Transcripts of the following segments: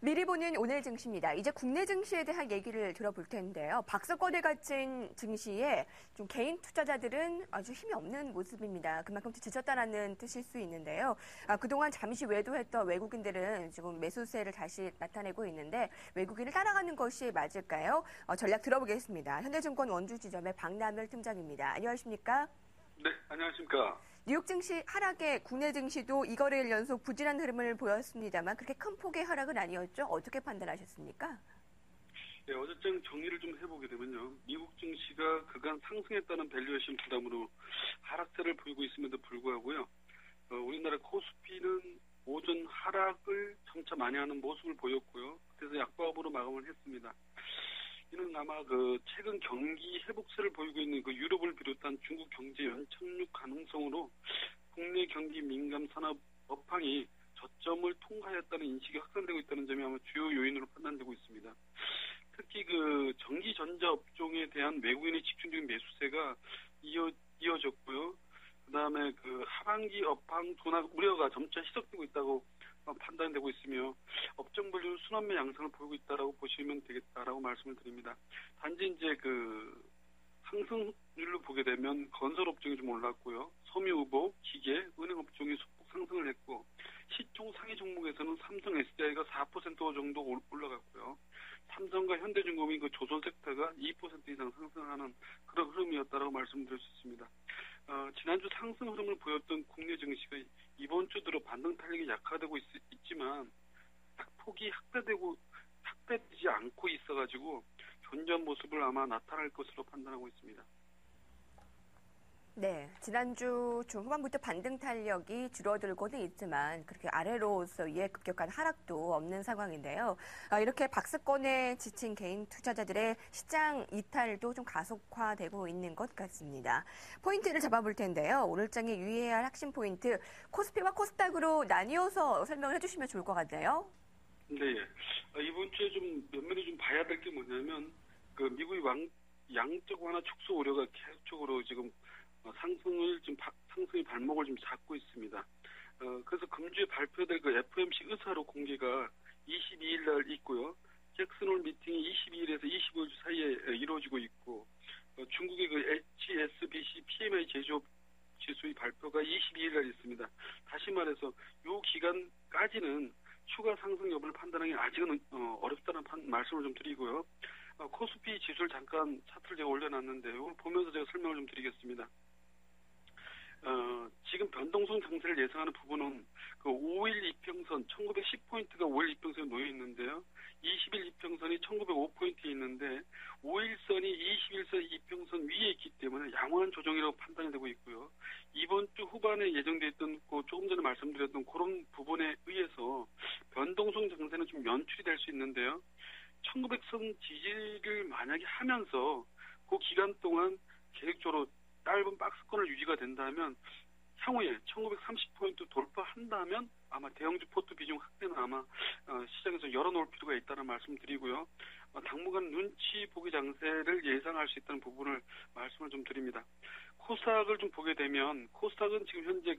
미리 보는 오늘 증시입니다. 이제 국내 증시에 대한 얘기를 들어볼 텐데요. 박스권에 갇힌 증시에 좀 개인 투자자들은 아주 힘이 없는 모습입니다. 그만큼 지쳤다라는 뜻일 수 있는데요. 그동안 잠시 외도했던 외국인들은 지금 매수세를 다시 나타내고 있는데 외국인을 따라가는 것이 맞을까요? 전략 들어보겠습니다. 현대증권 원주지점의 박남열 팀장입니다. 안녕하십니까? 네, 안녕하십니까. 뉴욕 증시 하락에 국내 증시도 이거래일 연속 부진한 흐름을 보였습니다만 그렇게 큰 폭의 하락은 아니었죠? 어떻게 판단하셨습니까? 네, 어제장 정리를 좀 해보게 되면요. 미국 증시가 그간 상승했다는 밸류에이션 부담으로 하락세를 보이고 있음에도 불구하고요. 우리나라 코스피는 오전 하락을 점차 만회하는 모습을 보였고요. 그래서 약보합으로 마감을 했습니다. 이는 아마 최근 경기 회복세를 보이고 있는 유럽을 비롯한 중국 경제 연착륙 가능성으로 국내 경기 민감 산업 업황이 저점을 통과했다는 인식이 확산되고 있다는 점이 아마 주요 요인으로 판단되고 있습니다. 특히 전기 전자 업종에 대한 외국인의 집중적인 매수세가 이어졌고요. 그다음에 하반기 업황 둔화 우려가 점차 시작되고 있다고 판단되고 있으며 업종 분류 순환매 양상을 보이고 있다라고 보시면 되겠다라고 말씀을 드립니다. 단지 이제 상승률로 보게 되면 건설 업종이 좀 올랐고요. 섬유의복, 기계, 은행 업종이 소폭 상승을 했고 시총 상위 종목에서는 삼성 SDI가 4% 정도 올라갔고요. 삼성과 현대중공업 조선 섹터가 2% 이상 상승하는 그런 흐름이었다라고 말씀드릴 수 있습니다. 지난주 상승 흐름을 보였던 국내 증시가 이번 주 들어 반등 탄력이 약화되고 있지만 폭이 확대되지 않고 있어가지고 견조한 모습을 아마 나타날 것으로 판단하고 있습니다. 네, 지난주 중후반부터 반등 탄력이 줄어들고는 있지만 그렇게 아래로서의 급격한 하락도 없는 상황인데요. 이렇게 박스권에 지친 개인 투자자들의 시장 이탈도 좀 가속화되고 있는 것 같습니다. 포인트를 잡아볼 텐데요. 오늘장에 유의해야 할 핵심 포인트, 코스피와 코스닥으로 나뉘어서 설명을 해주시면 좋을 것 같네요. 네, 이번 주에 좀 면밀히 좀 봐야 될 게 뭐냐면 미국의 양적 완화 축소 우려가 계속적으로 지금 상승의 발목을 좀 잡고 있습니다. 그래서 금주에 발표될 FOMC 의사로 공개가 22일 날 있고요. 잭슨홀 미팅이 22일에서 25일 사이에 이루어지고 있고, 중국의 HSBC PMI 제조업 지수의 발표가 22일 날 있습니다. 다시 말해서 이 기간까지는 추가 상승 여부를 판단하기 아직은 어렵다는 말씀을 좀 드리고요. 코스피 지수를 잠깐 차트를 제가 올려놨는데 이걸 보면서 제가 설명을 좀 드리겠습니다. 지금 변동성 강세를 예상하는 부분은 5일 이평선 1910포인트가 5일 이평선에 놓여 있는데요. 20일 이평선이 1905포인트에 있는데 5일선이 21선 이평선 위에 있기 때문에 양호한 조정이라고 판단이 되고 있고요. 이번 주 후반에 예정되어 있던 조금 전에 말씀드렸던 그런 부분에 의해서 변동성 강세는 좀 연출이 될 수 있는데요. 1900선 지지를 만약에 하면서 그 기간 동안 계획적으로 짧은 박스권을 유지가 된다면 향후에 1930포인트 돌파한다면 아마 대형주 포트 비중 확대는 아마 시장에서 열어놓을 필요가 있다는 말씀 드리고요. 당분간 눈치 보기 장세를 예상할 수 있다는 부분을 말씀을 좀 드립니다. 코스닥을 좀 보게 되면 코스닥은 지금 현재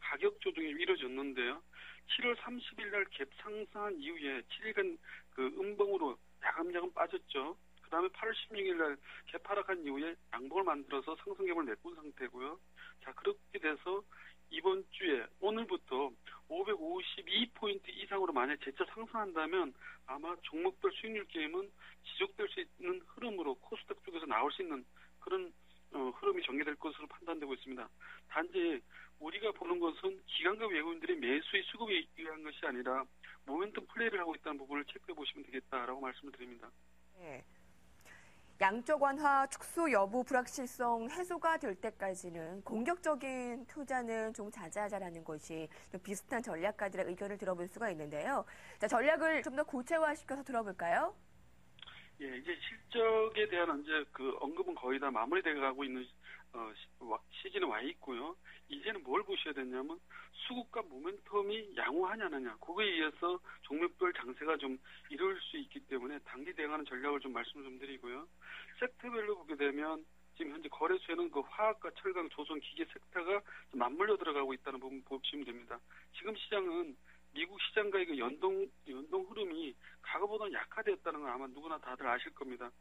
가격 조정이 이루어졌는데요. 7월 30일 날 갭 상승한 이후에 7일간 음봉으로 야금야금 빠졌죠. 그 다음에 8월 16일 날 갭 하락한 이후에 양봉을 만들어서 상승 갭을 메꾼 상태고요. 자, 그렇게 돼서 이번 주에 오늘부터 552포인트 이상으로 만약 재차 상승한다면 아마 종목별 수익률 게임은 지속될 수 있는 흐름으로 코스닥 쪽에서 나올 수 있는 그런 흐름이 전개될 것으로 판단되고 있습니다. 단지 우리가 보는 것은 기관과 외국인들의 매수의 수급에 의한 것이 아니라 모멘텀 플레이를 하고 있다는 부분을 체크해 보시면 되겠다라고 말씀을 드립니다. 네. 양적 완화 축소 여부 불확실성 해소가 될 때까지는 공격적인 투자는 좀 자제하자라는 것이 좀 비슷한 전략가들의 의견을 들어볼 수가 있는데요. 자, 전략을 좀 더 구체화시켜서 들어볼까요? 예, 이제 실적에 대한 이제 언급은 거의 다 마무리되어 가고 있는 시즌에 와 있고요. 이제는 뭘 보셔야 되냐면 수급과 모멘텀이 양호하냐느냐, 그거에 의해서 종목별 장세가 좀 이룰 수 있기 때문에 단기 대응하는 전략을 좀 말씀을 좀 드리고요. 섹터별로 보게 되면 지금 현재 거래소에는 화학과 철강, 조선, 기계 섹터가 좀 맞물려 들어가고 있다는 부분 보시면 됩니다. 지금 시장은 미국 시장과의 그 연동 흐름이 과거보다는 약화되었다는 건 아마 누구나 다들 아실 겁니다.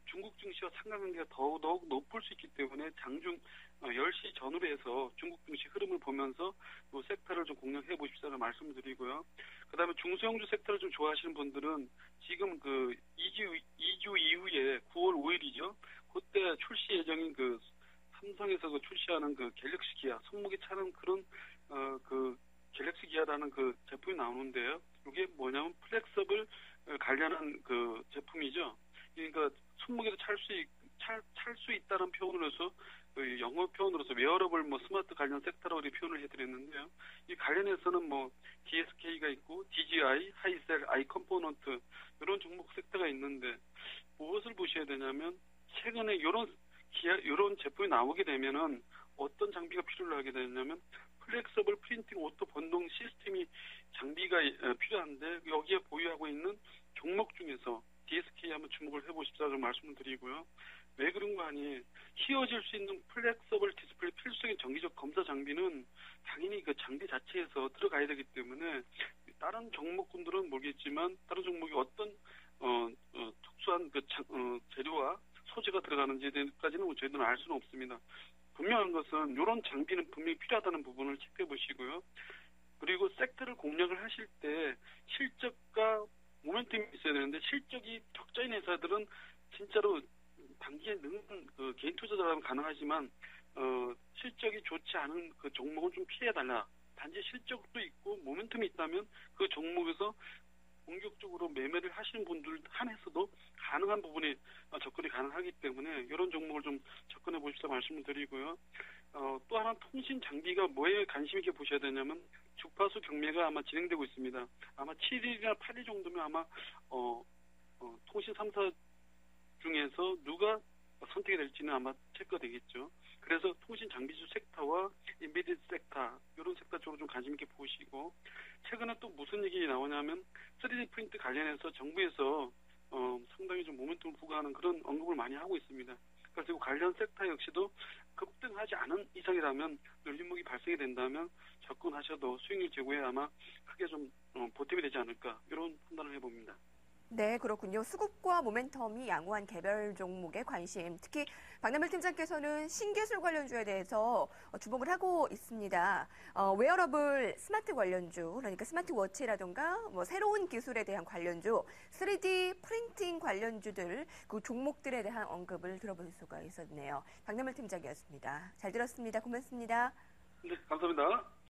중국 증시와 상관관계가 더더욱 높을 수 있기 때문에 장중 10시 전후로 해서 중국 증시 흐름을 보면서 또 섹터를 좀 공략해 보십시오라는 말씀을 드리고요. 그다음에 중소형주 섹터를 좀 좋아하시는 분들은 지금 그 2주 이후에 9월 5일이죠. 그때 출시 예정인 그 삼성에서 그 출시하는 그 갤럭시 기아 손목이 차는 그런 그 갤럭시 기아라는 그 제품이 나오는데요. 이게 뭐냐면 플렉서블 관련한 그 제품이죠. 그러니까 손목에도 찰 수 있다는 표현으로서 그 영어 표현으로서 웨어러블 뭐 스마트 관련 섹터라고 표현을 해드렸는데요. 이 관련해서는 뭐 DSK가 있고 DGI, 하이셀, 아이 컴포넌트 이런 종목 섹터가 있는데 무엇을 보셔야 되냐면 최근에 이런 제품이 나오게 되면은 어떤 장비가 필요로 하게 되냐면 플렉서블 프린팅 오토 번동 시스템이 장비가 필요한데 여기에 보유하고 있는 종목 중에서 DSK 한번 주목을 해보십사라고 말씀을 드리고요. 왜 그런 거 아니에요? 휘어질 수 있는 플렉서블 디스플레이 필수적인 정기적 검사 장비는 당연히 그 장비 자체에서 들어가야 되기 때문에 다른 종목군들은 모르겠지만 다른 종목이 어떤 특수한 그 재료와 소재가 들어가는지까지는 저희들은 알 수는 없습니다. 분명한 것은 이런 장비는 분명히 필요하다는 부분을 체크해 보시고요. 그리고 섹터를 공략을 하실 때 실적과 모멘텀이 있어야 되는데 실적이 적자인 회사들은 진짜로 단기에 능한 그 개인 투자자라면 가능하지만 실적이 좋지 않은 그 종목은 좀 피해달라. 단지 실적도 있고 모멘텀이 있다면 그 종목에서 공격적으로 매매를 하시는 분들 한해서도 가능한 부분이 접근이 가능하기 때문에 이런 종목을 좀 접근해 보시라 말씀을 드리고요. 또 하나 통신 장비가 뭐에 관심 있게 보셔야 되냐면 주파수 경매가 아마 진행되고 있습니다. 아마 7일이나 8일 정도면 아마 통신 3사 중에서 누가 선택이 될지는 아마 체크가 되겠죠. 그래서 통신 장비주 섹터와 인베디드 섹터 이런 섹터 쪽으로 좀 관심 있게 보시고 최근에 또 무슨 얘기 나오냐면 3D 프린트 관련해서 정부에서 상당히 좀 모멘텀을 부과하는 그런 언급을 많이 하고 있습니다. 그리고 관련 섹터 역시도 급등하지 않은 이상이라면 눌림목이 발생이 된다면 접근하셔도 수익률 제고에 아마 크게 좀 보탬이 되지 않을까 이런 판단을 해봅니다. 네, 그렇군요. 수급과 모멘텀이 양호한 개별 종목에 관심, 특히 박남일 팀장께서는 신기술 관련주에 대해서 주목을 하고 있습니다. 웨어러블 스마트 관련주, 그러니까 스마트워치라든가 뭐 새로운 기술에 대한 관련주, 3D 프린팅 관련주들, 그 종목들에 대한 언급을 들어볼 수가 있었네요. 박남일 팀장이었습니다. 잘 들었습니다. 고맙습니다. 네, 감사합니다.